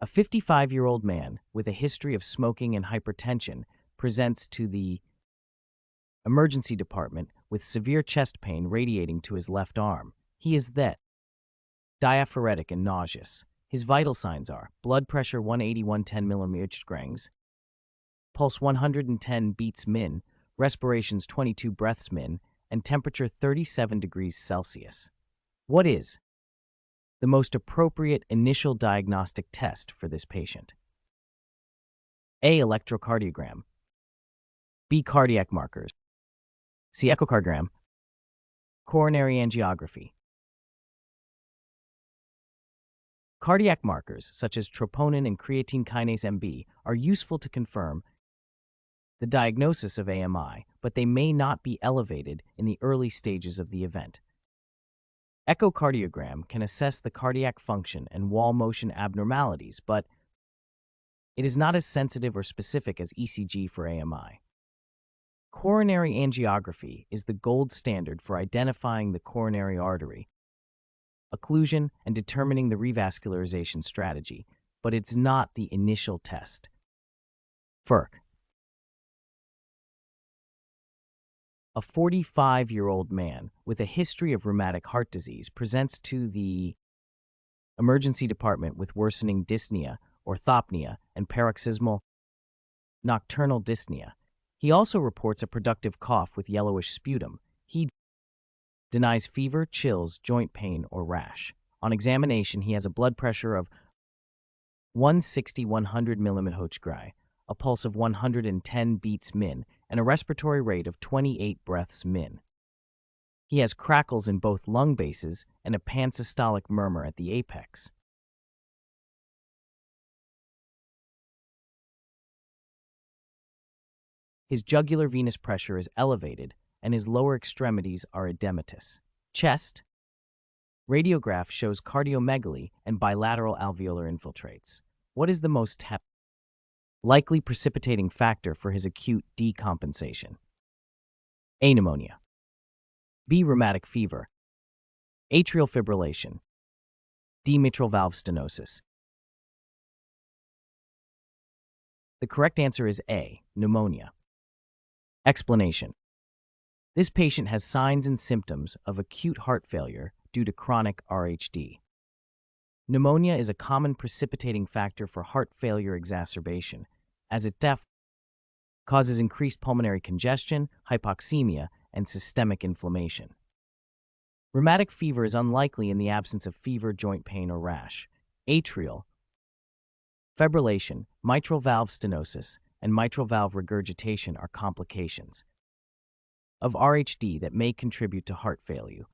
A 55-year-old man with a history of smoking and hypertension presents to the emergency department with severe chest pain radiating to his left arm. He is diaphoretic and nauseous. His vital signs are blood pressure 180/110 mm, pulse 110 beats min, respirations 22 breaths min, and temperature 37 degrees Celsius. What is the most appropriate initial diagnostic test for this patient? A. Electrocardiogram. B. Cardiac markers. C. Echocardiogram. Coronary angiography. Cardiac markers, such as troponin and creatine kinase MB, are useful to confirm the diagnosis of AMI, but they may not be elevated in the early stages of the event. Echocardiogram can assess the cardiac function and wall motion abnormalities, but it is not as sensitive or specific as ECG for AMI. Coronary angiography is the gold standard for identifying the coronary artery occlusion and determining the revascularization strategy, but it's not the initial test. FERC. A 45-year-old man with a history of rheumatic heart disease presents to the emergency department with worsening dyspnea, orthopnea, and paroxysmal nocturnal dyspnea. He also reports a productive cough with yellowish sputum. He denies fever, chills, joint pain, or rash. On examination, he has a blood pressure of 160/100 mm, a pulse of 110 beats min, and a respiratory rate of 28 breaths min. He has crackles in both lung bases and a pansystolic murmur at the apex. His jugular venous pressure is elevated, and his lower extremities are edematous. Chest. Radiograph shows cardiomegaly and bilateral alveolar infiltrates. What is the most likely precipitating factor for his acute decompensation? A. Pneumonia. B. Rheumatic fever. Atrial fibrillation. D. Mitral valve stenosis. The correct answer is A. Pneumonia. Explanation. This patient has signs and symptoms of acute heart failure due to chronic RHD. Pneumonia is a common precipitating factor for heart failure exacerbation, as it causes increased pulmonary congestion, hypoxemia, and systemic inflammation. Rheumatic fever is unlikely in the absence of fever, joint pain, or rash. Atrial fibrillation, mitral valve stenosis, and mitral valve regurgitation are complications of RHD that may contribute to heart failure.